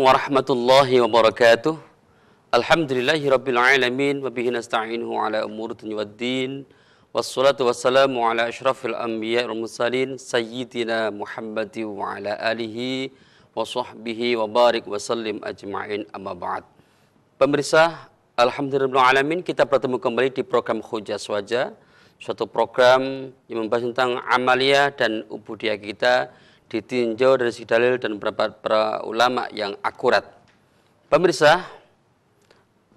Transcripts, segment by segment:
Warahmatullahi wabarakatuh. Alhamdulillahi rabbil alamin wa bihi nasta'inuhu ala umuri dunya waddin. Wassalatu wassalamu ala asyrafil anbiya wal mursalin sayyidina Muhammadin wa ala alihi wa sahbihi wa barik wa sallim ajma'in, amma ba'd. Pemirsa, alhamdulillah alamin, kita bertemu kembali di program Hujjah Wajah, suatu program yang membahas tentang amalia dan ubudiyah kita ditinjau dari segi dalil dan para ulama yang akurat. Pemirsa,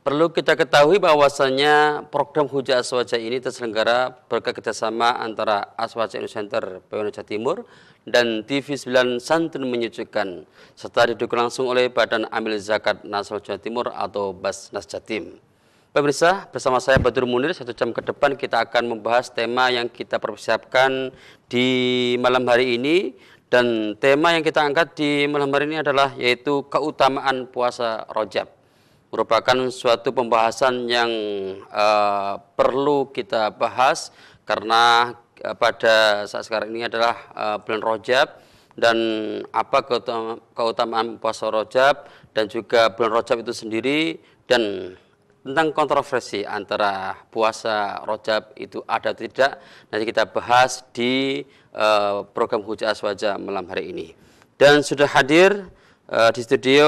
perlu kita ketahui bahwasanya program Hujjah Wajah ini terselenggara berkat kerjasama antara Aswaja Indonesia Center PWNU Jawa Timur dan TV 9 Santun Menyucikan, serta didukung langsung oleh Badan Amil Zakat Nasional Jawa Timur atau Basnas Jatim. Pemirsa, bersama saya Badrul Munir, 1 jam ke depan kita akan membahas tema yang kita persiapkan di malam hari ini. Dan tema yang kita angkat di malam hari ini adalah yaitu keutamaan puasa Rajab. Merupakan suatu pembahasan yang perlu kita bahas karena pada saat sekarang ini adalah bulan Rajab, dan apa keutamaan puasa Rajab dan juga bulan Rajab itu sendiri, dan tentang kontroversi antara puasa Rajab itu ada atau tidak, nanti kita bahas di program Hujjah Wajah malam hari ini. Dan sudah hadir di studio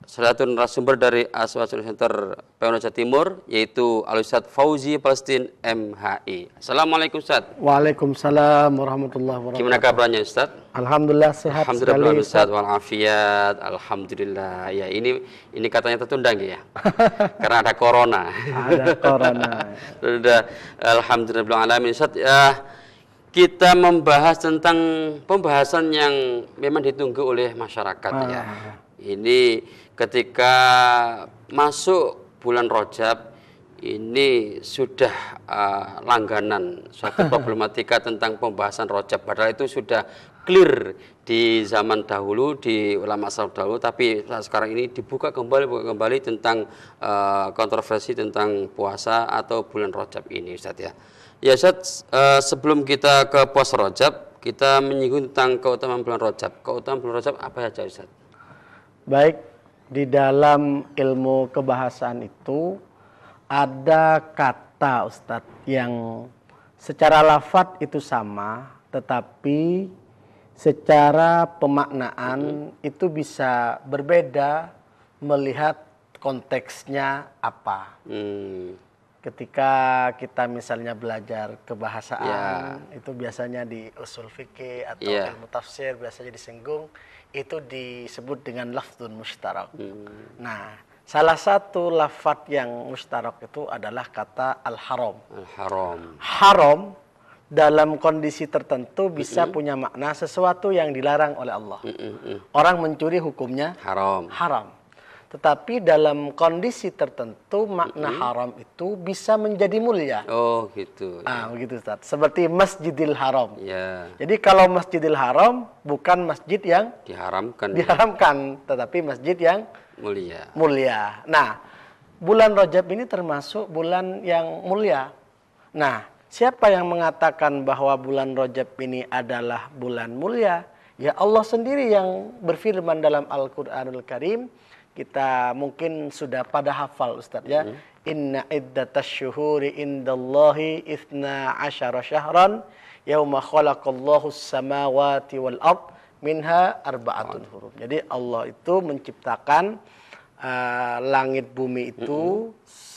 salah satu narasumber dari Aswaja Center PWNU Jawa Timur, yaitu Al-Ustadz Fauzi Palestin MHI. Assalamualaikum Ustadz. Waalaikumsalam warahmatullahi wabarakatuh. Gimana kabarnya Ustadz? Alhamdulillah sehat Alhamdulillah sekali Ustadz, walafiat. Alhamdulillah. Ya, ini katanya tertunda ya. Karena ada corona. Ada corona. Sudah, alhamdulillah alamin Ustadz. Kita membahas tentang pembahasan yang memang ditunggu oleh masyarakat ya. Ini ketika masuk bulan Rajab ini sudah langganan suatu problematika tentang pembahasan Rajab. Padahal itu sudah clear di zaman dahulu, di ulama salaf dahulu, tapi sekarang ini dibuka kembali tentang kontroversi tentang puasa atau bulan Rajab ini, Ustaz ya. Ya Ustaz, sebelum kita ke puasa Rajab, kita menyinggung tentang keutamaan bulan Rajab. Keutamaan bulan Rajab apa saja Ustaz? Baik, di dalam ilmu kebahasaan itu ada kata Ustadz yang secara lafadz itu sama, tetapi secara pemaknaan itu bisa berbeda melihat konteksnya apa. Ketika kita misalnya belajar kebahasaan, itu biasanya di usul fikih atau ilmu tafsir biasanya disinggung, itu disebut dengan lafdzun mustarak. Nah, salah satu lafadz yang mustarak itu adalah kata al-haram. Al-haram. Haram dalam kondisi tertentu bisa punya makna sesuatu yang dilarang oleh Allah. Orang mencuri hukumnya haram. Haram. Tetapi dalam kondisi tertentu makna haram itu bisa menjadi mulia. Oh gitu. Begitu Ustaz. Seperti Masjidil Haram. Ya. Jadi kalau Masjidil Haram bukan masjid yang diharamkan, tetapi masjid yang mulia. Nah, bulan Rajab ini termasuk bulan yang mulia. Nah, siapa yang mengatakan bahwa bulan Rajab ini adalah bulan mulia? Ya Allah sendiri yang berfirman dalam Al-Qur'anul Karim. Kita mungkin sudah pada hafal Ustaz ya. Inna iddatash syuhuri indallahi 12 syahran yauma khalaqallahu samawati wal ard minha arba'atun hurum. Jadi Allah itu menciptakan langit bumi itu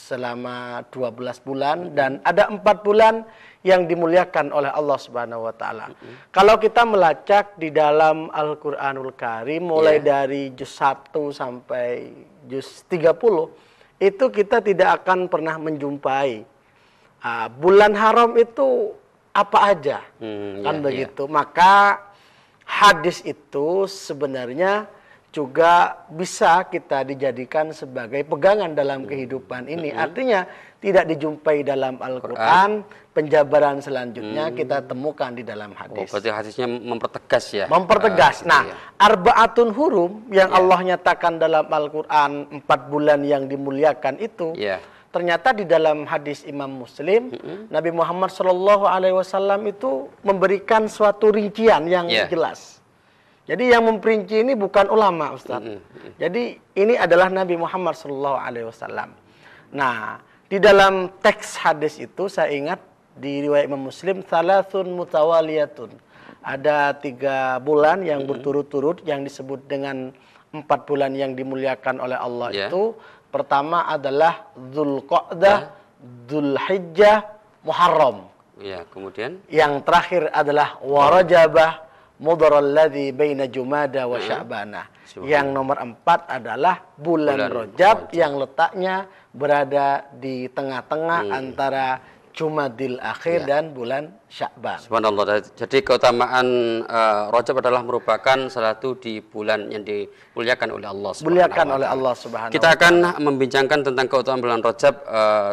selama 12 bulan dan ada 4 bulan yang dimuliakan oleh Allah Subhanahu wa taala. Kalau kita melacak di dalam Al-Qur'anul Karim mulai dari juz 1 sampai juz 30, itu kita tidak akan pernah menjumpai bulan haram itu apa aja. Begitu. Maka hadis itu sebenarnya juga bisa kita dijadikan sebagai pegangan dalam kehidupan ini. Artinya tidak dijumpai dalam Al-Quran, penjabaran selanjutnya kita temukan di dalam hadis. Berarti hadisnya mempertegas ya? Mempertegas. Arba'atun hurum yang Allah nyatakan dalam Al-Quran 4 bulan yang dimuliakan itu, ternyata di dalam hadis Imam Muslim, Nabi Muhammad SAW itu memberikan suatu rincian yang jelas. Jadi yang memperinci ini bukan ulama, Ustaz. Jadi ini adalah Nabi Muhammad SAW. Nah, di dalam teks hadis itu saya ingat di riwayat Imam Muslim, salasun mutawaliyatun. Ada 3 bulan yang berturut-turut yang disebut dengan 4 bulan yang dimuliakan oleh Allah itu. Pertama adalah Dzulqa'dah, Dzulhijjah, Muharram. Ya, kemudian yang terakhir adalah Warajabah, Mudharal ladzi baina Jumada wa Sya'bana. Yang nomor 4 adalah bulan Rajab yang letaknya berada di tengah-tengah antara Jumadil Akhir dan bulan Sya'ban. Subhanallah. Jadi keutamaan Rajab adalah merupakan salah satu di bulan yang dimuliakan oleh Allah Subhanahu. Kita akan membincangkan tentang keutamaan bulan Rajab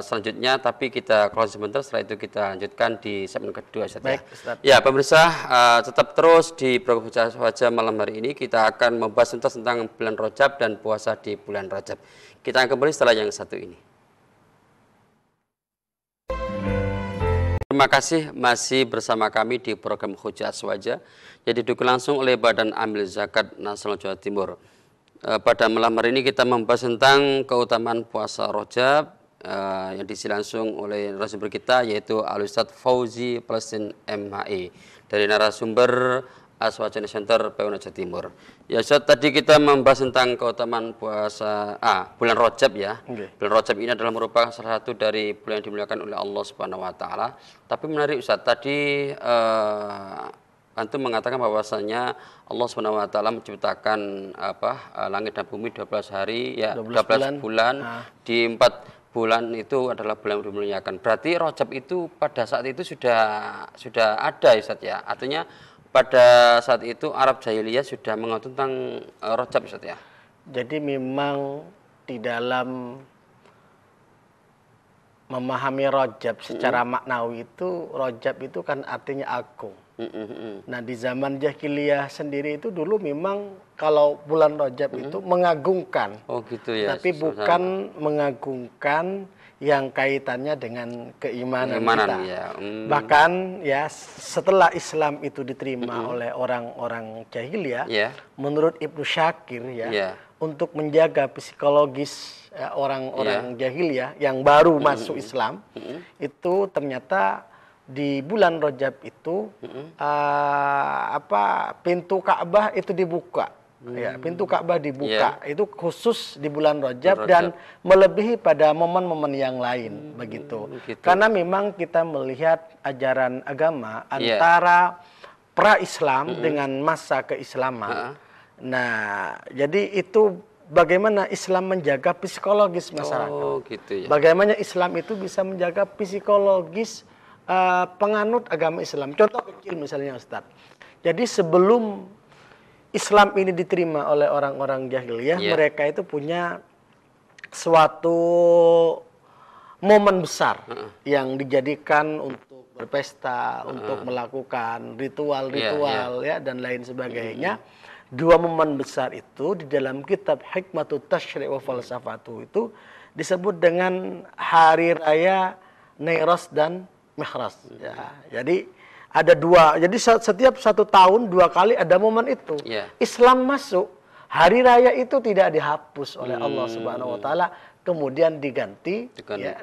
selanjutnya, tapi kita close sebentar, setelah itu kita lanjutkan di segmen kedua. Baik, Ustaz. Ya, pemirsa, tetap terus di program Hujah Wajah malam hari ini. Kita akan membahas tentang bulan Rajab dan puasa di bulan Rajab. Kita akan kembali setelah yang satu ini. Terima kasih masih bersama kami di program Hujah Wajah yang didukung langsung oleh Badan Amil Zakat Nasional Jawa Timur. Pada malam hari ini kita membahas tentang keutamaan puasa Rajab yang diisi langsung oleh narasumber kita, yaitu Al-Ustadz Fauzi Palestin MHI dari narasumber Aswajan Center PWN Jawa Timur. Ya, Ustaz, tadi kita membahas tentang keutamaan puasa bulan Rajab ya. Bulan Rajab ini adalah merupakan salah satu dari bulan yang dimuliakan oleh Allah Subhanahu wa taala. Tapi menarik, Ustaz, tadi antum mengatakan bahwasanya Allah Subhanahu wa taala menciptakan langit dan bumi 12 hari ya, 12 bulan. Di 4 bulan itu adalah bulan yang dimuliakan. Berarti Rajab itu pada saat itu sudah ada, Ustaz ya. Artinya pada saat itu Arab Jahiliyah sudah mengatur tentang Rajab, Ustaz ya. Jadi memang di dalam memahami Rajab secara maknawi itu, Rajab itu kan artinya agung. Nah, di zaman Jahiliyah sendiri itu dulu memang kalau bulan Rajab itu mengagungkan. Oh gitu ya. Tapi bukan mengagungkan yang kaitannya dengan keimanan kita. Ya. Bahkan ya setelah Islam itu diterima oleh orang-orang Jahiliyah, menurut Ibnu Syakir untuk menjaga psikologis orang-orang Jahiliyah yang baru masuk Islam, itu ternyata di bulan Rajab itu pintu Ka'bah itu dibuka. Ya, pintu Ka'bah dibuka itu khusus di bulan Rajab dan melebihi pada momen-momen yang lain begitu. Karena memang kita melihat ajaran agama antara pra-Islam dengan masa keislaman. Nah, jadi itu bagaimana Islam menjaga psikologis masyarakat. Oh, gitu ya. Bagaimana Islam itu bisa menjaga psikologis penganut agama Islam. Contoh kecil misalnya, Ustaz. Jadi sebelum Islam ini diterima oleh orang-orang Jahiliyah, mereka itu punya suatu momen besar yang dijadikan untuk berpesta, untuk melakukan ritual-ritual dan lain sebagainya. 2 momen besar itu di dalam kitab Hikmatut Tasyri' wa Falsafatu itu disebut dengan hari raya Nairos dan Mi'raj. Ya, jadi ada 2. Jadi setiap 1 tahun 2 kali ada momen itu. Islam masuk, hari raya itu tidak dihapus oleh Allah Subhanahu wa taala, kemudian diganti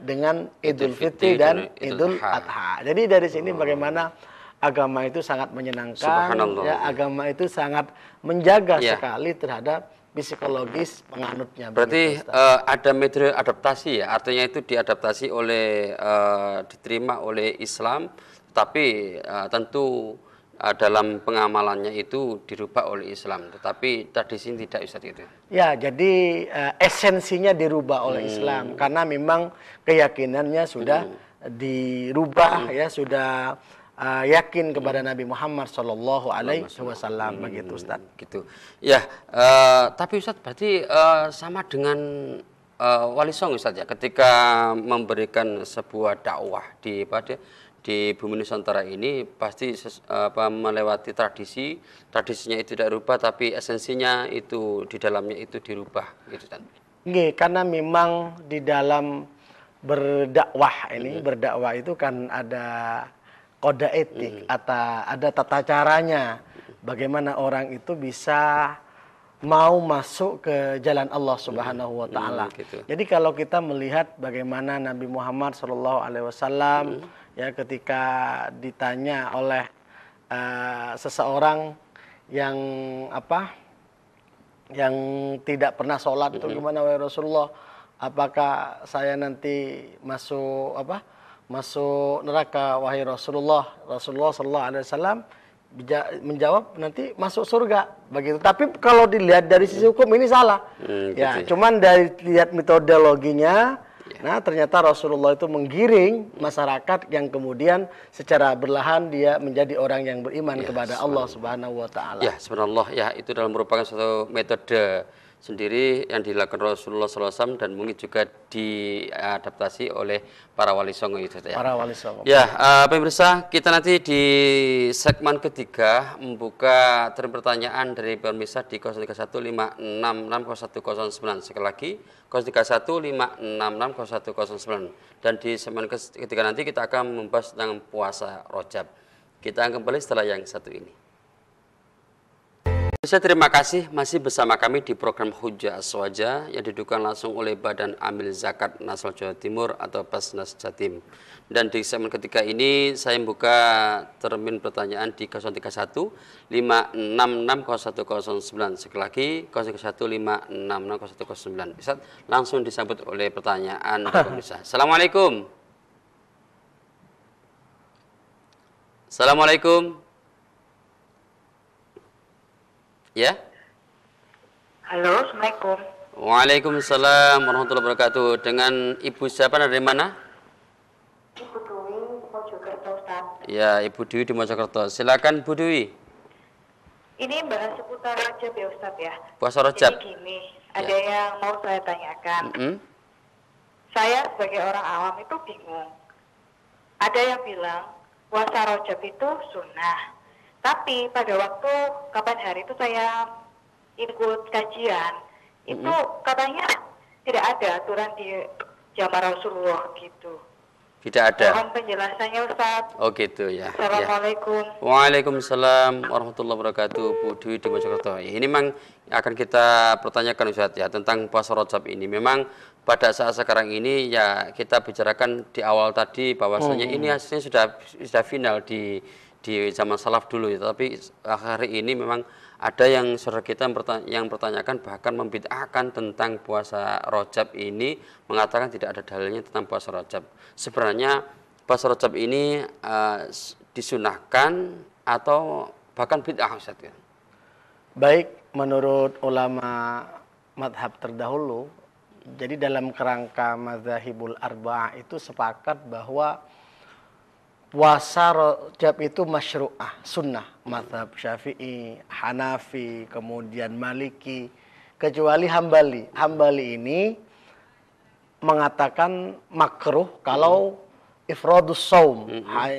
dengan Idul Fitri dan Idul Adha. Jadi dari sini bagaimana agama itu sangat menyenangkan, agama itu sangat menjaga sekali terhadap psikologis penganutnya. Berarti ada metode adaptasi ya, artinya itu diadaptasi oleh diterima oleh Islam, tapi tentu dalam pengamalannya itu dirubah oleh Islam, tetapi tradisi tidak, Ustaz, itu. Ya, jadi esensinya dirubah oleh Islam karena memang keyakinannya sudah dirubah sudah yakin kepada Nabi Muhammad Shallallahu Alaihi Wasallam begitu, Ustaz. Gitu. Ya, tapi Ustaz berarti sama dengan Wali Songo, Ustaz ya, ketika memberikan sebuah dakwah di bumi Nusantara ini pasti melewati tradisinya itu tidak rubah, tapi esensinya itu di dalamnya itu dirubah, gitu kan? Karena memang di dalam berdakwah ini, berdakwah itu kan ada kode etik atau ada tata caranya. bagaimana orang itu bisa mau masuk ke jalan Allah Subhanahu wa taala. Gitu. Jadi kalau kita melihat bagaimana Nabi Muhammad SAW ya ketika ditanya oleh seseorang yang yang tidak pernah sholat itu gimana wahai Rasulullah, apakah saya nanti masuk masuk neraka wahai Rasulullah? Rasulullah sallallahu alaihi wasallam menjawab nanti masuk surga begitu. Tapi kalau dilihat dari sisi hukum ini salah. Ya, gitu. cuman dari lihat metodologinya, nah ternyata Rasulullah itu menggiring masyarakat yang kemudian secara berlahan dia menjadi orang yang beriman kepada Allah Subhanahu wa taala. Ya, subhanallah, ya itu dalam merupakan suatu metode sendiri yang dilakukan Rasulullah SAW dan mungkin juga diadaptasi oleh para wali songo itu ya. Para wali songo. Ya, pemirsa, kita nanti di segmen ketiga membuka pertanyaan dari pemirsa di 0315660109. Sekali lagi 0315660109. Dan di segmen ketiga nanti kita akan membahas tentang puasa Rajab. Kita akan kembali setelah yang satu ini. Terima kasih masih bersama kami di program Hujjah Aswaja yang didukung langsung oleh Badan Amil Zakat Nasional Jawa Timur atau Basnas Jatim. Dan di segmen ketiga ini saya membuka termin pertanyaan di 031 5660109. Sekali lagi 031 5660109. Bisa langsung disambut oleh pertanyaan dari pemirsa. Assalamualaikum. Assalamualaikum. Ya. Halo, Assalamualaikum. Waalaikumsalam warahmatullahi wabarakatuh. Dengan Ibu siapa dari mana? Ibu Dwi, Mojokerto, Ustaz. Ya, Ibu Dwi di Mojokerto. Silakan Bu Dwi. Ini bahas seputar Rajab ya, Ustaz ya. Puasa Rajab. Jadi gini, ada yang mau saya tanyakan. Mm-mm. Saya sebagai orang awam itu bingung. Ada yang bilang puasa Rajab itu sunnah. Tapi pada waktu kapan hari itu saya ikut kajian, itu katanya tidak ada aturan di zaman Rasulullah gitu. Tidak ada. Mohon penjelasannya, Ustaz. Oh gitu ya. Assalamualaikum. Waalaikumsalam warahmatullahi wabarakatuh. Bu Dwi di Mojokerto. Ya, ini memang akan kita pertanyakan Ustaz ya tentang puasa Rajab ini. Memang pada saat sekarang ini ya kita bicarakan di awal tadi bahwasanya ini hasilnya sudah final di zaman salaf dulu ya, tapi hari ini memang ada yang saudara kita yang bertanyakan bahkan membid'ahkan tentang puasa Rajab ini, mengatakan tidak ada dalilnya tentang puasa Rajab. Sebenarnya puasa Rajab ini disunahkan atau bahkan bid'ah Ustaz ya? Baik, menurut ulama madhab terdahulu, jadi dalam kerangka mazhabul arba'ah itu sepakat bahwa puasa Rajab itu masyru'ah, sunnah. Mazhab Syafi'i, Hanafi, kemudian Maliki, kecuali Hambali. Hambali ini mengatakan makruh kalau ifradus saum.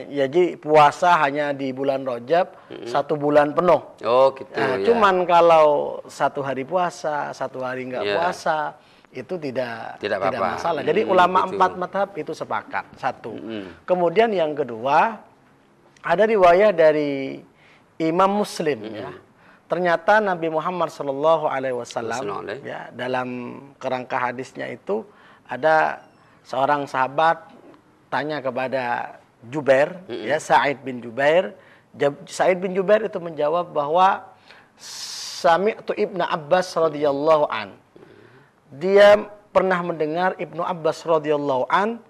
Jadi puasa hanya di bulan Rajab 1 bulan penuh. Oh gitu Nah, ya. cuman kalau 1 hari puasa, 1 hari enggak puasa, itu tidak masalah. Jadi ulama gitu. 4 madhab itu sepakat. 1. Kemudian yang kedua, ada riwayat dari Imam Muslim ya. Ternyata Nabi Muhammad SAW ya, dalam kerangka hadisnya itu ada seorang sahabat tanya kepada Jubair ya, Sa'id bin Jubair. Sa'id bin Jubair itu menjawab bahwa sami'tu Ibnu Abbas radhiyallahu an. Dia pernah mendengar Ibnu Abbas radhiyallahu an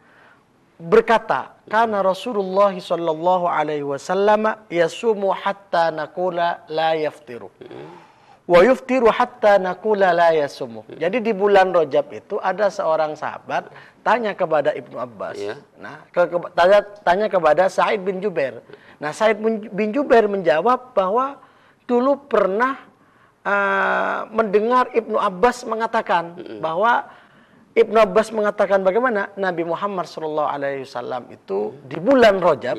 berkata, "Kana Rasulullah sallallahu alaihi wasallam yasumu hatta naqula la yaftiru. Wa yuftiru hatta naqula la yasumu." Jadi di bulan Rajab itu ada seorang sahabat tanya kepada Ibnu Abbas. Nah, tanya kepada Sa'id bin Jubair. Nah, Sa'id bin Jubair menjawab bahwa dulu pernah mendengar Ibnu Abbas mengatakan bahwa Ibnu Abbas mengatakan bagaimana Nabi Muhammad SAW itu di bulan Rajab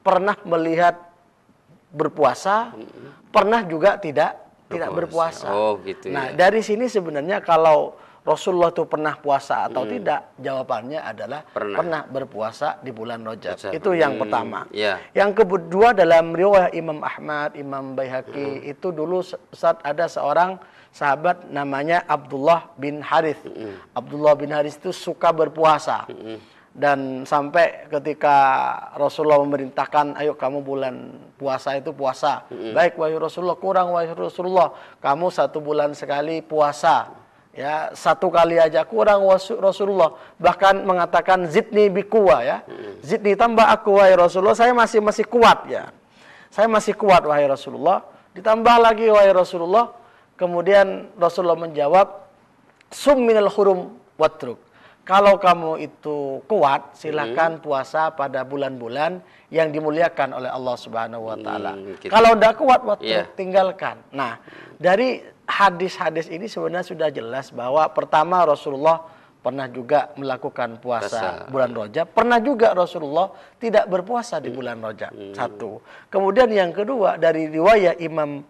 pernah melihat berpuasa, pernah juga tidak berpuasa. Oh, gitu nah, dari sini sebenarnya kalau Rasulullah itu pernah puasa atau tidak? Jawabannya adalah Pernah. pernah berpuasa di bulan Rajab. Rajab. Itu yang pertama. Ya. Yang kedua, dalam riwayat Imam Ahmad, Imam Baihaqi, itu dulu saat ada seorang sahabat namanya Abdullah bin Harith. Abdullah bin Harith itu suka berpuasa. Dan sampai ketika Rasulullah memerintahkan, ayo kamu bulan puasa itu puasa. Baik wahai Rasulullah, kurang wahai Rasulullah, kamu 1 bulan sekali puasa. Ya, 1 kali aja kurang Rasulullah. Bahkan mengatakan zidni bikuwa ya. Zidni tambah aku wahai Rasulullah, saya masih kuat ya. Saya masih kuat wahai Rasulullah. Ditambah lagi wahai Rasulullah. Kemudian Rasulullah menjawab, sum minal hurum watruk. Kalau kamu itu kuat, silakan puasa pada bulan-bulan yang dimuliakan oleh Allah Subhanahu wa taala. Gitu. Kalau tidak kuat, tinggalkan. Nah, dari hadis-hadis ini sebenarnya sudah jelas bahwa pertama Rasulullah pernah juga melakukan puasa bulan Rajab, pernah juga Rasulullah tidak berpuasa di bulan Rajab. Satu. Kemudian yang kedua, dari riwayat Imam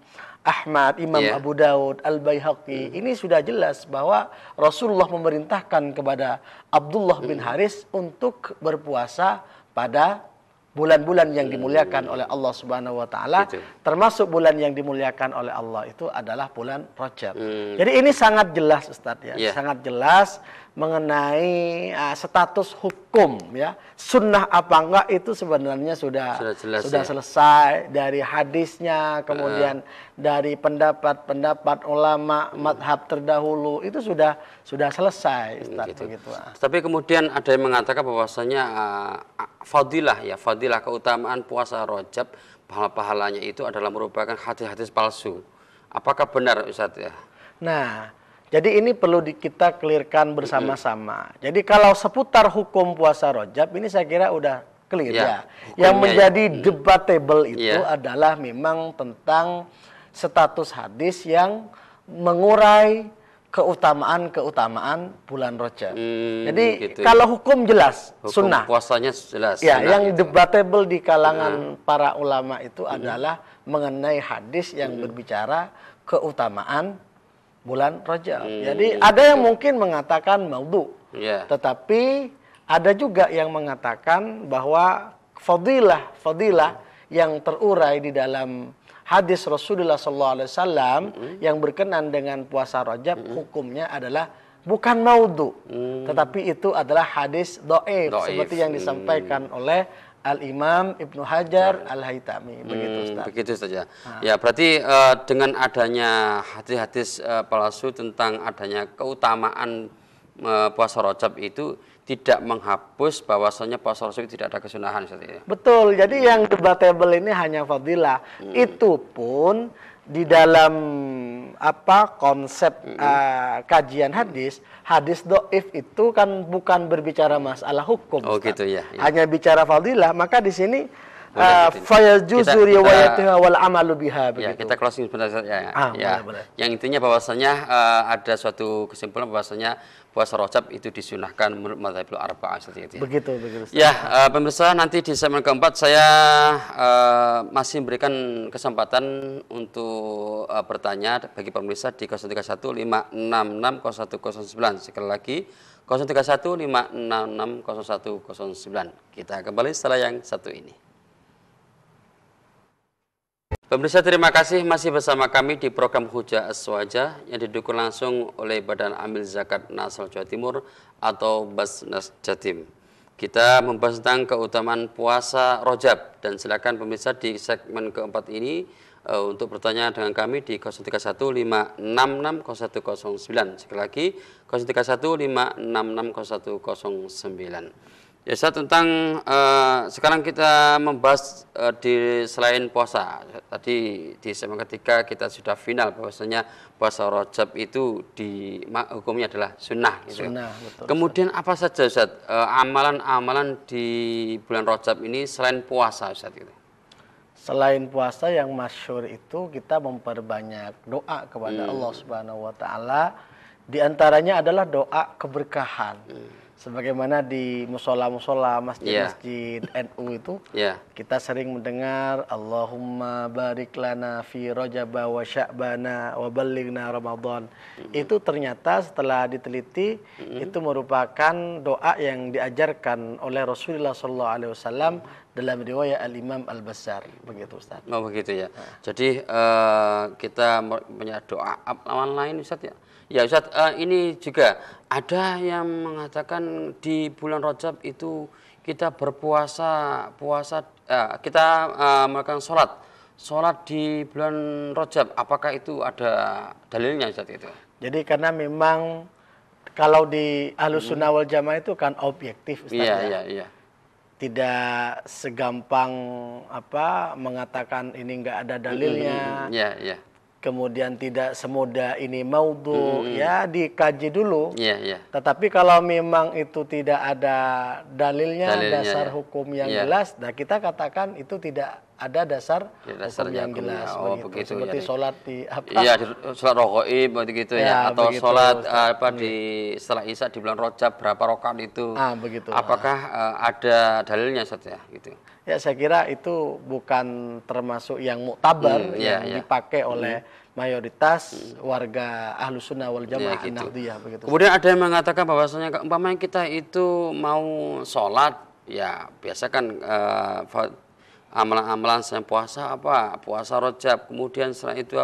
Ahmad, Imam Abu Daud, Al-Baihaqi, ini sudah jelas bahwa Rasulullah memerintahkan kepada Abdullah bin Haris untuk berpuasa pada bulan-bulan yang dimuliakan oleh Allah Subhanahu wa taala, termasuk bulan yang dimuliakan oleh Allah itu adalah bulan Rajab. Jadi ini sangat jelas Ustaz ya, sangat jelas mengenai status hukum ya. Sunnah apa enggak itu sebenarnya sudah selesai dari hadisnya, kemudian dari pendapat-pendapat ulama madhab terdahulu itu sudah selesai Ustaz begitu. Tapi kemudian ada yang mengatakan bahwasanya fadilah keutamaan puasa Rajab, pahalanya itu adalah merupakan hadis-hadis palsu. Apakah benar Ustaz ya? Nah, jadi ini perlu kita clearkan bersama-sama. Jadi kalau seputar hukum puasa Rajab ini saya kira udah clear ya. Yang menjadi debatable itu adalah memang tentang status hadis yang mengurai keutamaan bulan Rajab. Jadi kalau hukum jelas, hukum sunnah. Puasanya jelas. Ya, yang debatable di kalangan para ulama itu adalah mengenai hadis yang berbicara keutamaan bulan Rajab. Jadi ada yang mungkin mengatakan maudhu. Tetapi ada juga yang mengatakan bahwa fadilah yang terurai di dalam hadis Rasulullah SAW yang berkenan dengan puasa Rajab, hukumnya adalah bukan maudhu, tetapi itu adalah hadis dhaif seperti yang disampaikan oleh Al-Imam Ibnu Hajar Al-Haytami. Begitu Ustaz. Begitu saja. Ya, berarti dengan adanya hadis-hadis palsu tentang adanya keutamaan puasa Rajab itu tidak menghapus bahwasanya puasa Rajab tidak ada kesunahan Ustaz ya. Betul. Jadi yang debatable ini hanya fadilah. Itu pun di dalam konsep kajian hadis dhaif itu kan bukan berbicara masalah hukum. Gitu ya. Hanya bicara fadilah, maka di sini fayajuzu riwayatuha wal amalu biha begitu. Ya, kita closing sebentar ya. Boleh. Yang intinya bahwasanya ada suatu kesimpulan bahwasanya puasa Rajab itu disunahkan menurut madzhabul arba'ah seperti itu. Begitu. Ya, pemirsa, nanti di segmen keempat saya masih memberikan kesempatan untuk bertanya bagi pemirsa di 03156601009. Sekali lagi 03156601009. Kita kembali setelah yang satu ini. Pemirsa, terima kasih masih bersama kami di program Hujah Aswaja yang didukung langsung oleh Badan Amil Zakat Nasional Jawa Timur atau Basnas Jatim. Kita membahas tentang keutamaan puasa Rajab dan silakan pemirsa di segmen keempat ini untuk bertanya dengan kami di 03156601009. Sekali lagi 03156601009. Ya, tentang sekarang kita membahas selain puasa. Tadi di segmen ketiga kita sudah final bahwasanya puasa Rajab itu hukumnya adalah sunnah. Gitu. Sunnah, betul. Kemudian apa saja Ustaz amalan-amalan di bulan Rajab ini selain puasa Ustaz? Gitu. Selain puasa yang masyhur itu kita memperbanyak doa kepada Allah Subhanahu wa taala. Di antaranya adalah doa keberkahan. Sebagaimana di musola-musola masjid-masjid NU itu Ya. kita sering mendengar Allahumma barik lana fi Rajab wa Sya'bana wa ballighna Ramadan. Itu ternyata setelah diteliti itu merupakan doa yang diajarkan oleh Rasulullah SAW dalam riwayat Al-Imam Al-Bazzar. Begitu Ustaz. Oh begitu ya. Jadi kita punya doa amal lain Ustaz ya. Ya Ustaz, ini juga ada yang mengatakan di bulan Rajab itu kita berpuasa, kita melakukan sholat di bulan Rajab. Apakah itu ada dalilnya Ustaz itu? Jadi karena memang kalau di Ahlus Sunnah wal Jamaah itu kan objektif Ustaz. Iya, iya. Tidak segampang mengatakan ini enggak ada dalilnya. Iya. Kemudian tidak semudah ini maudhu, ya dikaji dulu. Iya. Tetapi kalau memang itu tidak ada dalilnya dasar ya. hukum yang jelas, nah kita katakan itu tidak ada dasar hukum yang jelas. Oh, begitu. Seperti Ya, sholat di Iya, sholat rogoib begitu ya, atau begitu, sholat di setelah Isya di bulan Rajab berapa rakaat itu? Begitu. Apakah ada dalilnya Ustaz ya? Gitu. Ya saya kira itu bukan termasuk yang muktabar yang dipakai oleh mayoritas warga Ahlus Sunnah wal Jamaah Nahdliyah begitu. Kemudian ada yang mengatakan bahwasanya umpamanya kita itu mau sholat, ya biasa kan amalan-amalan saya puasa puasa Rajab, kemudian setelah itu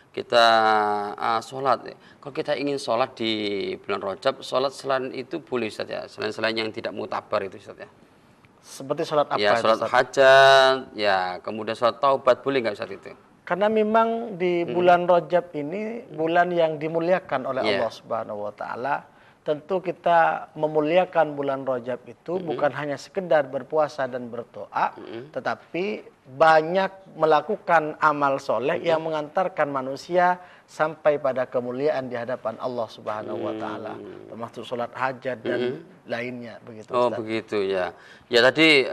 kita sholat. Kalau kita ingin sholat di bulan Rajab, sholat selain itu boleh Ustaz ya, selain yang tidak mutabar itu Ustaz ya. Seperti sholat apa? Ya sholat hajat, ya kemudian sholat taubat boleh nggak Ustaz itu? Karena memang di bulan Rajab ini bulan yang dimuliakan oleh Allah Subhanahu wa taala. Tentu kita memuliakan bulan Rajab itu bukan hanya sekedar berpuasa dan berdoa, tetapi banyak melakukan amal soleh yang mengantarkan manusia sampai pada kemuliaan di hadapan Allah Subhanahu wa taala, termasuk sholat hajat dan lainnya begitu Oh Ustaz. begitu ya. Ya tadi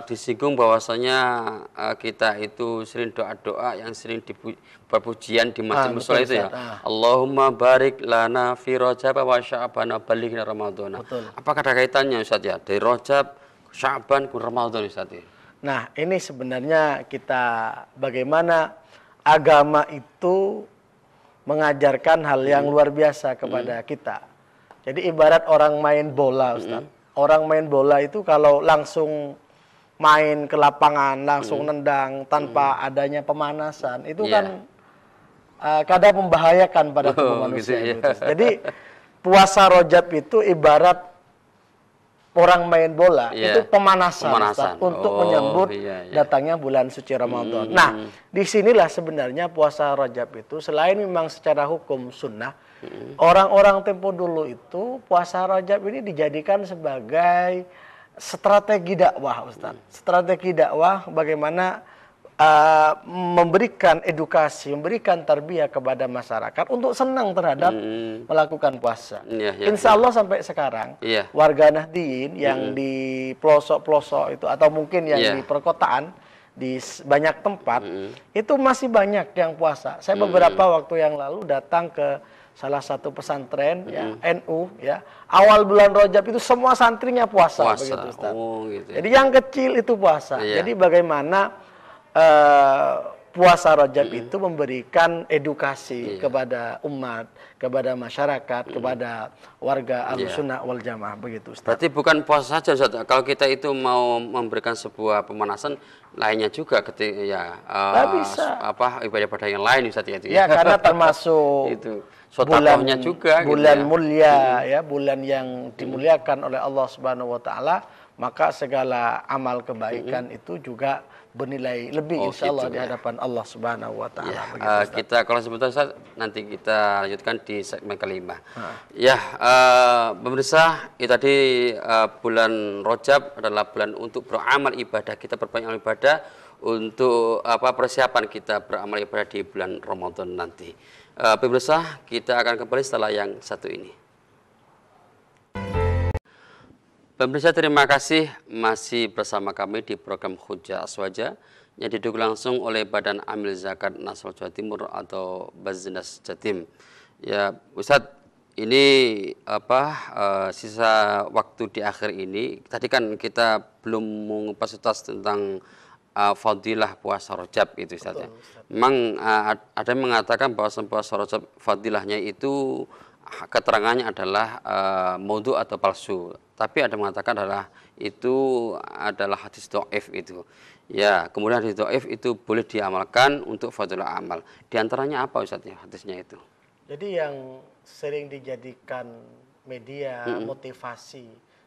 disinggung bahwasanya kita itu sering doa-doa yang sering berpujian di masjid musola itu ya. Allahumma barik lana fi Rajab wa Sya'ban wa ballighna Ramadan. Apakah ada kaitannya Ustaz ya dari Rajab, Sya'ban ke Ramadan Ustaz ya? Nah, ini sebenarnya kita bagaimana agama itu mengajarkan hal yang luar biasa kepada kita. Jadi ibarat orang main bola, Ustaz. Orang main bola itu kalau langsung main ke lapangan, langsung nendang tanpa adanya pemanasan, itu kan kadang membahayakan pada tubuh manusia. Gitu, Jadi puasa Rajab itu ibarat orang main bola, itu pemanasan. Ustaz, untuk menyambut datangnya bulan suci Ramadan. Nah, disinilah sebenarnya puasa Rajab itu selain memang secara hukum sunnah, orang-orang tempo dulu itu puasa Rajab ini dijadikan sebagai strategi dakwah, Ustaz. Strategi dakwah bagaimana memberikan edukasi, memberikan tarbiyah kepada masyarakat untuk senang terhadap melakukan puasa. Insya Allah sampai sekarang warga Nahdliyin yang di pelosok-pelosok itu atau mungkin yang di perkotaan di banyak tempat itu masih banyak yang puasa. Saya beberapa waktu yang lalu datang ke salah satu pesantren NU awal bulan Rajab itu semua santrinya puasa. Begitu Ustaz. Jadi yang kecil itu puasa. Jadi bagaimana puasa Rajab itu memberikan edukasi kepada umat, kepada masyarakat, kepada warga Ahlus Sunnah wal Jamaah begitu Ustaz. Berarti bukan puasa saja Ustaz. Kalau kita itu mau memberikan sebuah pemanasan lainnya juga ketika bisa. Ibadah-ibadah yang lain Ustaz ya itu. Ya, karena termasuk itu bulan juga bulan mulia bulan yang dimuliakan oleh Allah Subhanahu wa taala, maka segala amal kebaikan itu juga bernilai lebih insyaallah di hadapan Allah Subhanahu wa taala. Kita kalau sebentar Ustaz, nanti kita lanjutkan di segmen kelima. Pemirsa, tadi bulan Rajab adalah bulan untuk beramal ibadah. Kita berbanyak ibadah untuk persiapan kita beramal ibadah di bulan Ramadan nanti. Pemirsa, kita akan kembali setelah yang satu ini. Pemirsa, terima kasih masih bersama kami di program Hujjah Aswaja yang didukung langsung oleh Badan Amil Zakat Nasional Jawa Timur atau Baznas Jatim. Ya, Ustadz, ini sisa waktu di akhir ini. Tadi kan kita belum mengupas tuntas tentang fadilah puasa Rajab itu Ustaz. Memang ada yang mengatakan bahwa puasa Rajab fadilahnya itu keterangannya adalah maudhu atau palsu. Tapi ada yang mengatakan itu adalah hadis dhaif itu. Ya, kemudian hadis dhaif itu boleh diamalkan untuk fadilah amal. Di antaranya apa Ustaz ya hadisnya itu? Jadi yang sering dijadikan media motivasi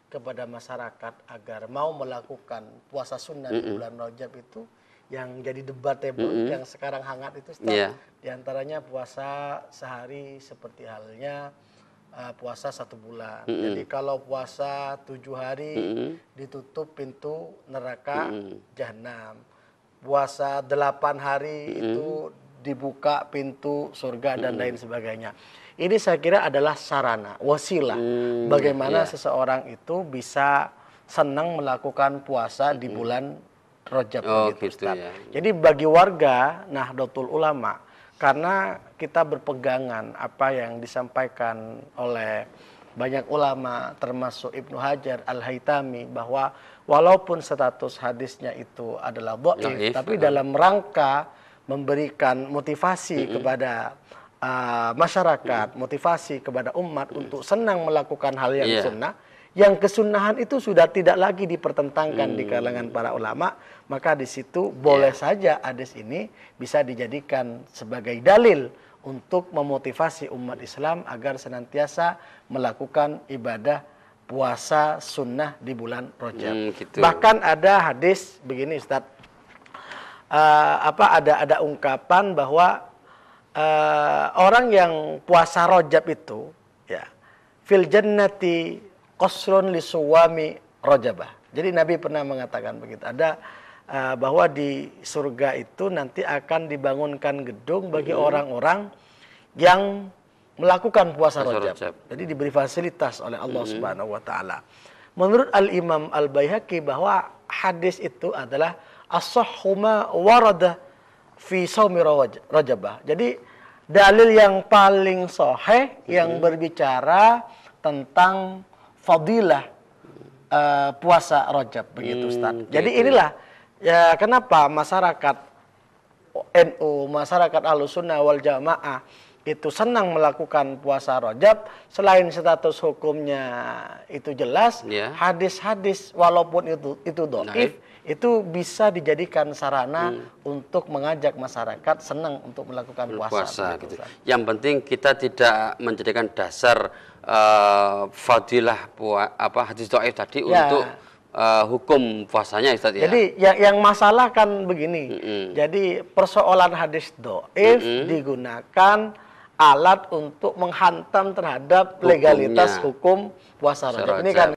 kepada masyarakat agar mau melakukan puasa sunnah di bulan Rajab itu yang jadi debatable yang sekarang hangat itu Ustaz. Di antaranya puasa sehari seperti halnya puasa 1 bulan. Jadi kalau puasa 7 hari ditutup pintu neraka jahanam. Puasa 8 hari itu dibuka pintu surga dan lain sebagainya. Ini saya kira adalah sarana, wasilah bagaimana seseorang itu bisa senang melakukan puasa di bulan Rajab gitu, Ustaz. Jadi bagi warga Nahdlatul Ulama, karena kita berpegangan apa yang disampaikan oleh banyak ulama termasuk Ibnu Hajar Al-Haytami bahwa walaupun status hadisnya itu adalah dhaif, tapi dalam rangka memberikan motivasi kepada masyarakat, motivasi kepada umat untuk senang melakukan hal yang sunnah, yang kesunahan itu sudah tidak lagi dipertentangkan di kalangan para ulama, maka di situ boleh saja hadis ini bisa dijadikan sebagai dalil untuk memotivasi umat Islam agar senantiasa melakukan ibadah puasa sunnah di bulan Rajab. Gitu. Bahkan ada hadis begini Ustaz, ada ungkapan bahwa orang yang puasa Rajab itu ya fil jannati qasrun li suwami Rajabah. Jadi Nabi pernah mengatakan begitu. Ada bahwa di surga itu nanti akan dibangunkan gedung bagi orang-orang yang melakukan puasa Rajab. Jadi diberi fasilitas oleh Allah Subhanahu wa taala. Menurut Al-Imam Al-Baihaqi bahwa hadis itu adalah as-sahhu ma warada fi shaumi Rajabah. Jadi dalil yang paling sahih yang berbicara tentang fadilah puasa Rajab begitu Ustaz. Jadi inilah ya kenapa masyarakat NU, masyarakat Ahlussunnah wal Jamaah itu senang melakukan puasa Rajab. Selain status hukumnya itu jelas, hadis-hadis walaupun itu dhaif, itu bisa dijadikan sarana untuk mengajak masyarakat senang untuk melakukan puasa gitu. Yang penting kita tidak menjadikan dasar fadilah hadis dhaif tadi untuk hukum puasanya Ustaz ya. Jadi yang masalah kan begini. Jadi persoalan hadis dhaif digunakan alat untuk menghantam terhadap legalitas hukum puasa Rajab. Ini kan